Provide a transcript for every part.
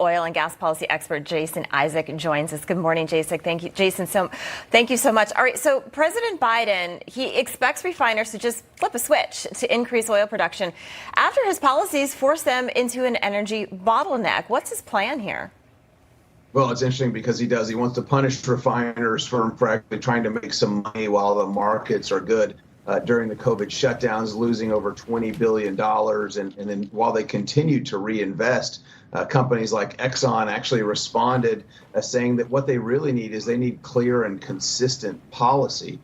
oil and gas policy expert Jason Isaac joins us. Good morning, Jason. Thank you, Jason. Thank you so much. All right, so President Biden, he expects refiners to just flip a switch to increase oil production after his policies force them into an energy bottleneck. What's his plan here? Well, it's interesting because he wants to punish refiners for actually trying to make some money while the markets are good. During the COVID shutdowns, losing over $20 billion. And then while they continued to reinvest, companies like Exxon actually responded saying that what they really need is they need clear and consistent policy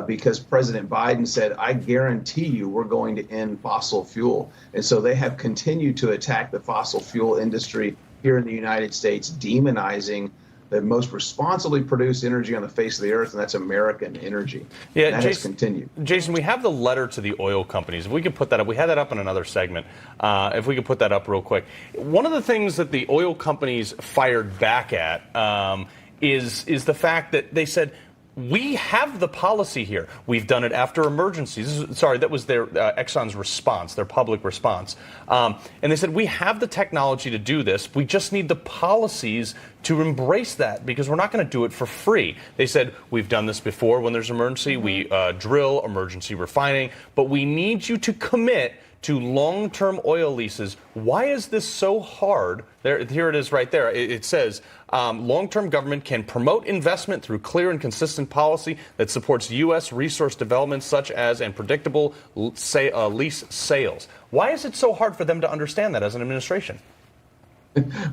because President Biden said, I guarantee you we're going to end fossil fuel. And so they have continued to attack the fossil fuel industry here in the United States, demonizing the most responsibly produced energy on the face of the earth, and that's American energy. Yeah, that has continued. Jason, we have the letter to the oil companies. If we could put that up, we had that up in another segment. If we could put that up real quick. One of the things that the oil companies fired back at is the fact that they said, we have the policy here. We've done it after emergencies. That was their Exxon's response, their public response. And they said, we have the technology to do this. We just need the policies to embrace that because we're not going to do it for free. They said, we've done this before when there's emergency. We drill emergency refining, but we need you to commit to long-term oil leases. Why is this so hard? Here it is right there. It says, long-term government can promote investment through clear and consistent policy that supports U.S. resource development such as and predictable lease sales. Why is it so hard for them to understand that as an administration?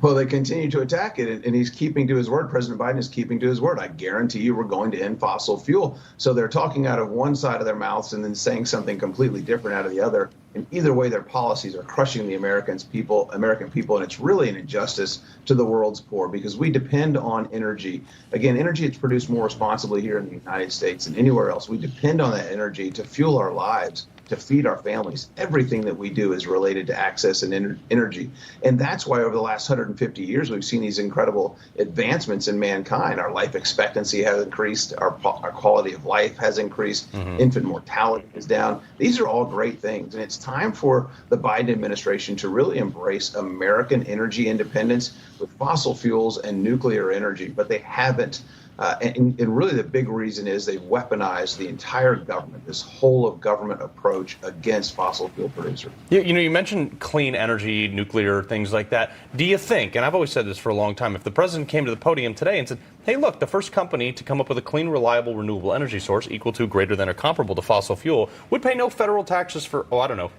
Well, they continue to attack it, and he's keeping to his word. President Biden is keeping to his word. I guarantee you we're going to end fossil fuel. So they're talking out of one side of their mouths and then saying something completely different out of the other. And either way, their policies are crushing the American people, and it's really an injustice to the world's poor because we depend on energy. Again, energy is produced more responsibly here in the United States than anywhere else. We depend on that energy to fuel our lives, to feed our families. Everything that we do is related to access and energy. And that's why over the last 150 years, we've seen these incredible advancements in mankind. Our life expectancy has increased. Our quality of life has increased. Infant mortality is down. These are all great things. And it's time for the Biden administration to really embrace American energy independence with fossil fuels and nuclear energy. But they haven't. And really the big reason is they've weaponized the entire government, this whole of government approach against fossil fuel producers. You mentioned clean energy, nuclear, things like that. Do you think, and I've always said this for a long time, if the president came to the podium today and said, hey, look, the first company to come up with a clean, reliable, renewable energy source equal to, greater than, or comparable to fossil fuel would pay no federal taxes for,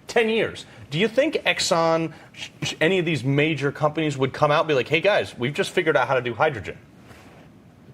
10 years. Do you think Exxon, any of these major companies would come out and be like, hey, guys, we've just figured out how to do hydrogen?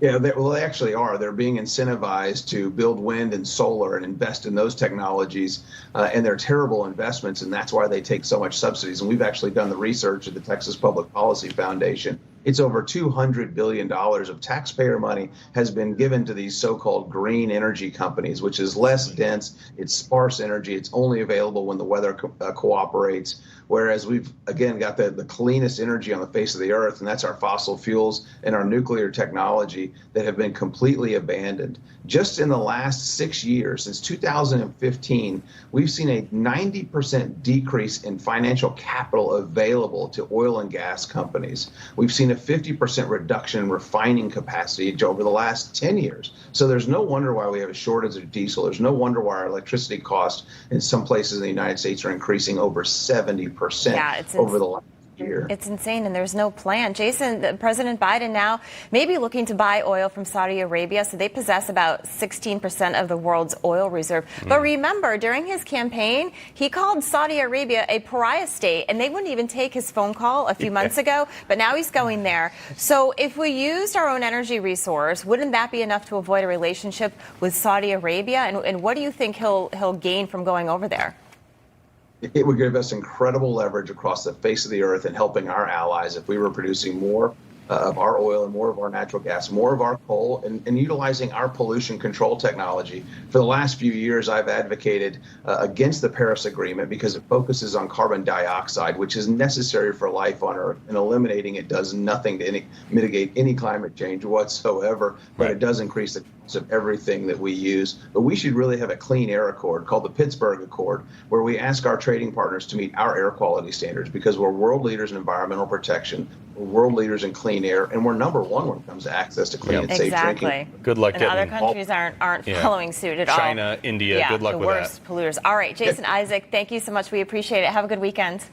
Yeah, they actually are. They're being incentivized to build wind and solar and invest in those technologies, and they're terrible investments, and that's why they take so much subsidies. And we've actually done the research at the Texas Public Policy Foundation. It's over $200 billion of taxpayer money has been given to these so-called green energy companies, which is less dense, it's sparse energy, it's only available when the weather cooperates, whereas we've, again, got the cleanest energy on the face of the earth, and that's our fossil fuels and our nuclear technology that have been completely abandoned. Just in the last 6 years, since 2015, we've seen a 90% decrease in financial capital available to oil and gas companies. We've seen a 50% reduction in refining capacity over the last 10 years. So there's no wonder why we have a shortage of diesel. There's no wonder why our electricity costs in some places in the United States are increasing over 70% over the last year. It's insane, and there's no plan. Jason, President Biden now may be looking to buy oil from Saudi Arabia, so they possess about 16% of the world's oil reserve. But remember, during his campaign, he called Saudi Arabia a pariah state, and they wouldn't even take his phone call a few months ago, but now he's going there. So if we used our own energy resource, wouldn't that be enough to avoid a relationship with Saudi Arabia? And what do you think he'll gain from going over there? It would give us incredible leverage across the face of the earth in helping our allies if we were producing more of our oil and more of our natural gas, more of our coal, and utilizing our pollution control technology. For the last few years, I've advocated against the Paris Agreement because it focuses on carbon dioxide, which is necessary for life on Earth, and eliminating it does nothing to mitigate any climate change whatsoever, but it does increase the cost of everything that we use. But we should really have a clean air accord called the Pittsburgh Accord, where we ask our trading partners to meet our air quality standards, because we're world leaders in environmental protection, we're world leaders in clean air, and we're number one when it comes to access to clean and safe drinking. Good luck and getting other countries aren't following suit at all. China, India, good luck with that. The worst polluters. All right, Jason Isaac, thank you so much. We appreciate it. Have a good weekend.